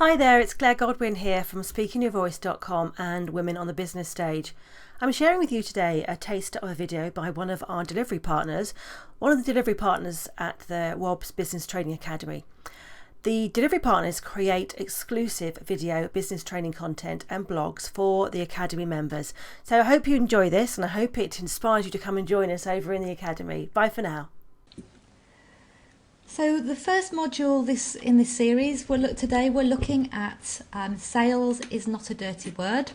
Hi there, it's Claire Godwin here from speakingyourvoice.com and Women on the Business Stage. I'm sharing with you today a taste of a video by one of our delivery partners, one of the delivery partners at the WOBS Business Training Academy. The delivery partners create exclusive video business training content and blogs for the Academy members. So I hope you enjoy this and I hope it inspires you to come and join us over in the Academy. Bye for now. So the first module in this series, today we're looking at sales is not a dirty word,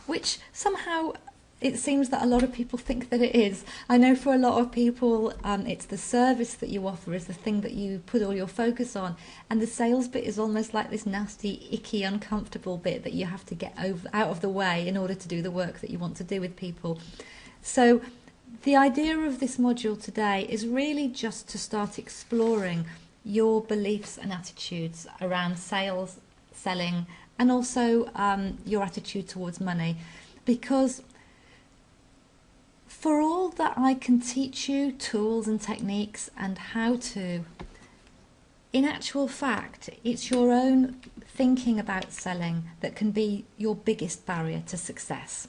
which somehow it seems that a lot of people think that it is. I know for a lot of people it's the service that you offer is the thing that you put all your focus on, and the sales bit is almost like this nasty, icky, uncomfortable bit that you have to get out of the way in order to do the work that you want to do with people. So the idea of this module today is really just to start exploring your beliefs and attitudes around sales, selling, and also your attitude towards money. Because for all that I can teach you tools and techniques and how to, in actual fact, it's your own thinking about selling that can be your biggest barrier to success.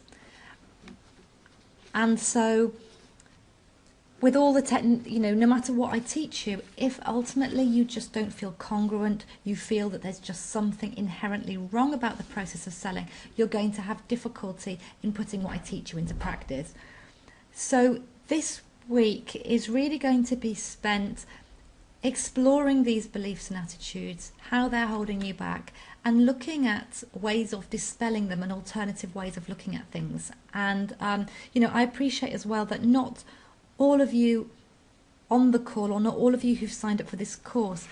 And so with all the no matter what I teach you, if ultimately you just don't feel congruent, you feel that there's just something inherently wrong about the process of selling, you're going to have difficulty in putting what I teach you into practice. So this week is really going to be spent exploring these beliefs and attitudes, how they're holding you back, and looking at ways of dispelling them and alternative ways of looking at things. And I appreciate as well that not all of you on the call, or not all of you who've signed up for this course,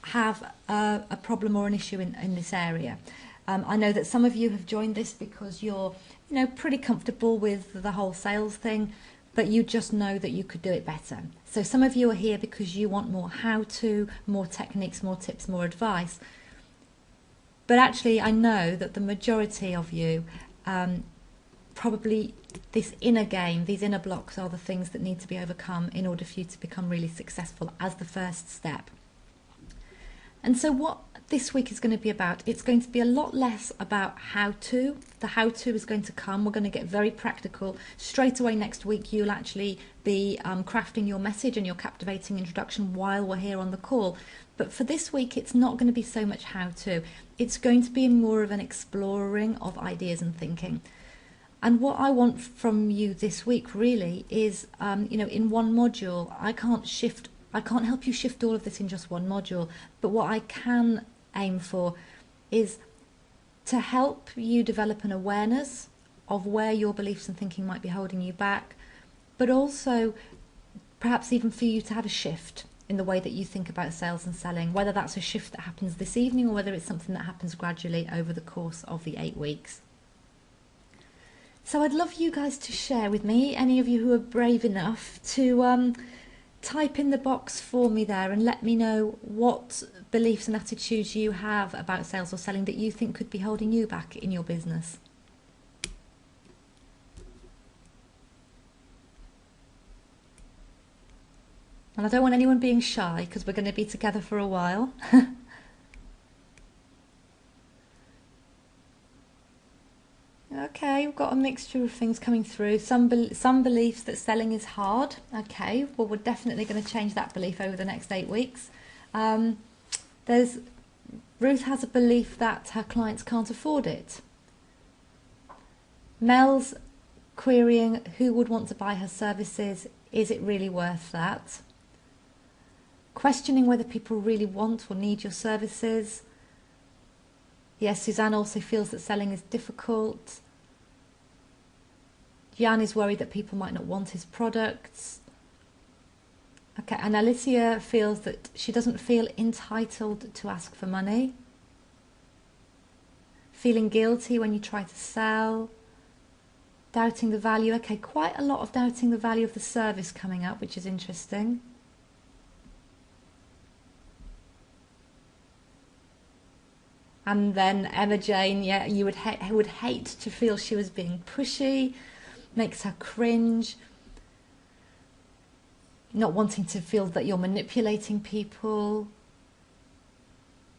have a problem or an issue in this area. I know that some of you have joined this because you're pretty comfortable with the whole sales thing, but you just know that you could do it better. So some of you are here because you want more how-to, more techniques, more tips, more advice. But actually I know that the majority of you probably this inner game, these inner blocks are the things that need to be overcome in order for you to become really successful as the first step. And so what this week is going to be about, it's going to be a lot less about how-to. The how-to is going to come. We're going to get very practical. Straight away next week you'll actually be crafting your message and your captivating introduction while we're here on the call. But for this week it's not going to be so much how-to. It's going to be more of an exploring of ideas and thinking. And what I want from you this week really is, in one module, I can't help you shift all of this in just one module, but what I can aim for is to help you develop an awareness of where your beliefs and thinking might be holding you back, but also perhaps even for you to have a shift in the way that you think about sales and selling, whether that's a shift that happens this evening or whether it's something that happens gradually over the course of the 8 weeks. So I'd love you guys to share with me, any of you who are brave enough to type in the box for me there and let me know what beliefs and attitudes you have about sales or selling that you think could be holding you back in your business. And I don't want anyone being shy because we're going to be together for a while. Okay, we've got a mixture of things coming through. Some beliefs that selling is hard. Okay, well we're definitely going to change that belief over the next 8 weeks. Ruth has a belief that her clients can't afford it. Mel's querying who would want to buy her services. Is it really worth that? Questioning whether people really want or need your services. Yes, Suzanne also feels that selling is difficult. Jan is worried that people might not want his products. Okay, and Alicia feels that she doesn't feel entitled to ask for money. Feeling guilty when you try to sell. Doubting the value. Okay, quite a lot of doubting the value of the service coming up, which is interesting. And then Emma Jane, yeah, you would hate to feel she was being pushy, makes her cringe. Not wanting to feel that you're manipulating people.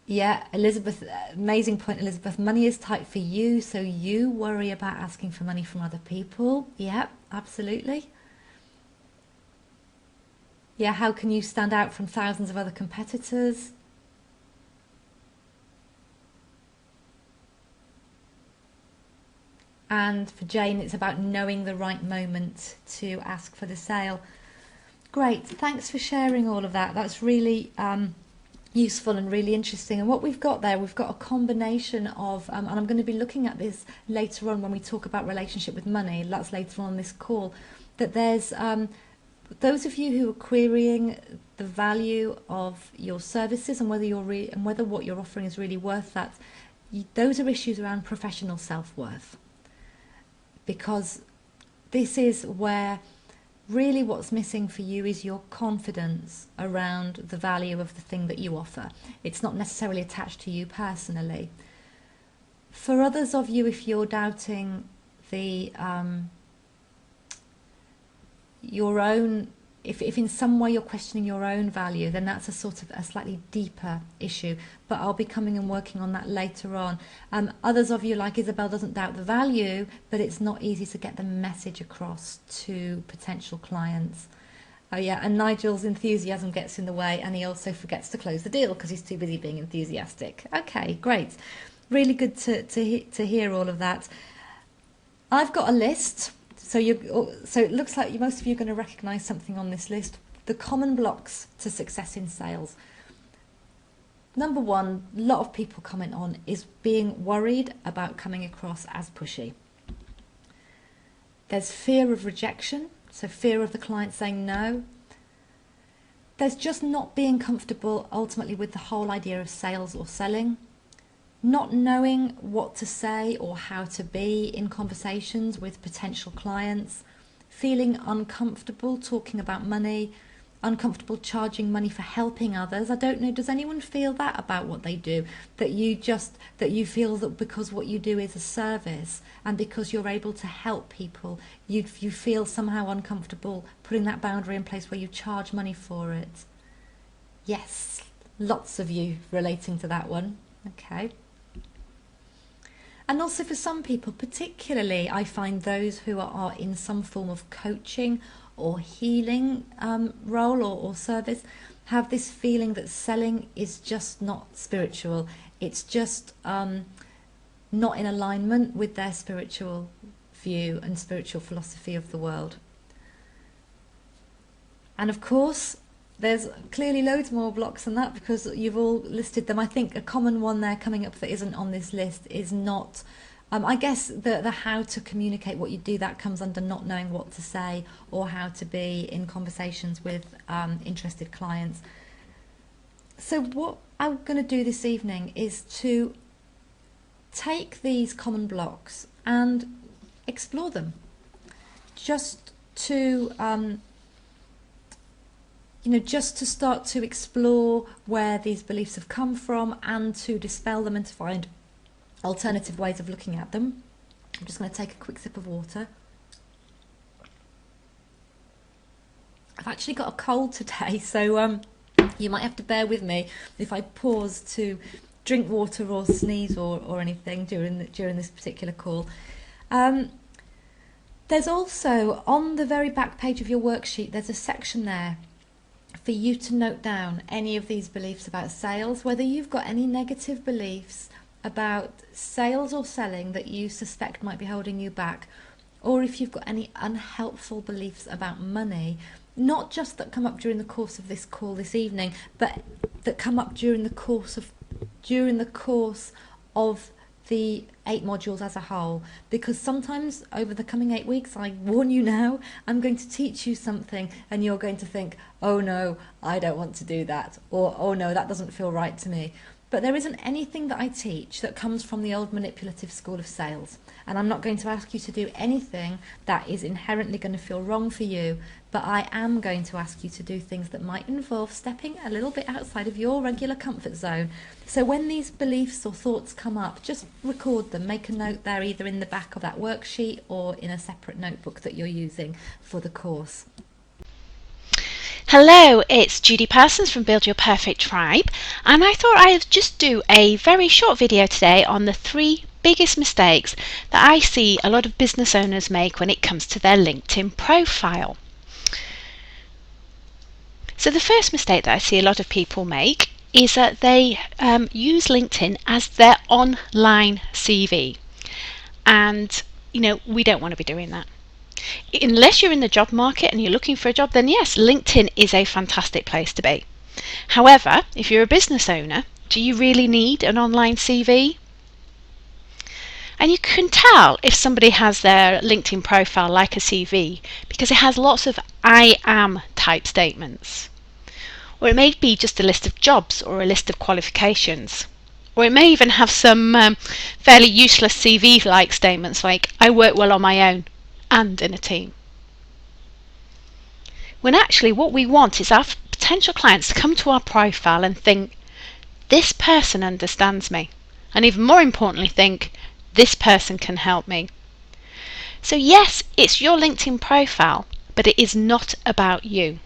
Yeah, Elizabeth, amazing point, Elizabeth. Money is tight for you, so you worry about asking for money from other people. Yeah, absolutely. Yeah, how can you stand out from thousands of other competitors? And for Jane, it's about knowing the right moment to ask for the sale. Great, thanks for sharing all of that. That's really useful and really interesting. And what we've got there, we've got a combination of, and I'm going to be looking at this later on when we talk about relationship with money, that's later on this call, that there's those of you who are querying the value of your services and whether and whether what you're offering is really worth that, those are issues around professional self-worth. Because this is where really what's missing for you is your confidence around the value of the thing that you offer. It's not necessarily attached to you personally. For others of you, if you're doubting the your own, if in some way you're questioning your own value, then that's a sort of a slightly deeper issue. But I'll be coming and working on that later on. Others of you, like Isabel, doesn't doubt the value, but it's not easy to get the message across to potential clients. Oh yeah, and Nigel's enthusiasm gets in the way, and he also forgets to close the deal because he's too busy being enthusiastic. Okay, great. Really good to hear all of that. I've got a list. So it looks like most of you are going to recognise something on this list. The common blocks to success in sales. Number one, a lot of people comment on, is being worried about coming across as pushy. There's fear of rejection, so fear of the client saying no. There's just not being comfortable ultimately with the whole idea of sales or selling. Not knowing what to say or how to be in conversations with potential clients, feeling uncomfortable talking about money, uncomfortable charging money for helping others. I don't know, does anyone feel that about what they do? That you feel that because what you do is a service and because you're able to help people, you feel somehow uncomfortable putting that boundary in place where you charge money for it? Yes, lots of you relating to that one. Okay. And also for some people, particularly I find those who are in some form of coaching or healing role or service, have this feeling that selling is just not spiritual. It's just not in alignment with their spiritual view and spiritual philosophy of the world. And of course, there's clearly loads more blocks than that because you've all listed them. I think a common one there coming up that isn't on this list is not, I guess the how to communicate what you do, that comes under not knowing what to say or how to be in conversations with interested clients. So what I'm going to do this evening is to take these common blocks and explore them, just to just to start to explore where these beliefs have come from and to dispel them and to find alternative ways of looking at them. I'm just going to take a quick sip of water. I've actually got a cold today, so you might have to bear with me if I pause to drink water or sneeze or anything during this particular call. There's also, on the very back page of your worksheet, there's a section there for you to note down any of these beliefs about sales, whether you've got any negative beliefs about sales or selling that you suspect might be holding you back, or if you've got any unhelpful beliefs about money, not just that come up during the course of this call this evening, but that come up during the course of the 8 modules as a whole. Because sometimes over the coming 8 weeks, I warn you now, I'm going to teach you something and you're going to think, oh no, I don't want to do that, or oh no, that doesn't feel right to me. But there isn't anything that I teach that comes from the old manipulative school of sales. And I'm not going to ask you to do anything that is inherently going to feel wrong for you, but I am going to ask you to do things that might involve stepping a little bit outside of your regular comfort zone. So when these beliefs or thoughts come up, just record them, make a note there either in the back of that worksheet or in a separate notebook that you're using for the course. Hello, it's Judy Parsons from Build Your Perfect Tribe, and I thought I'd just do a very short video today on the 3 biggest mistakes that I see a lot of business owners make when it comes to their LinkedIn profile. So the first mistake that I see a lot of people make is that they use LinkedIn as their online CV, and we don't want to be doing that. Unless you're in the job market and you're looking for a job, then yes, LinkedIn is a fantastic place to be. However, if you're a business owner, do you really need an online CV? And you can tell if somebody has their LinkedIn profile like a CV because it has lots of I am type statements. Or it may be just a list of jobs or a list of qualifications. Or it may even have some fairly useless CV-like statements like I work well on my own and in a team. When actually what we want is our potential clients to come to our profile and think, this person understands me. And even more importantly, think, this person can help me. So yes, it's your LinkedIn profile, but it is not about you.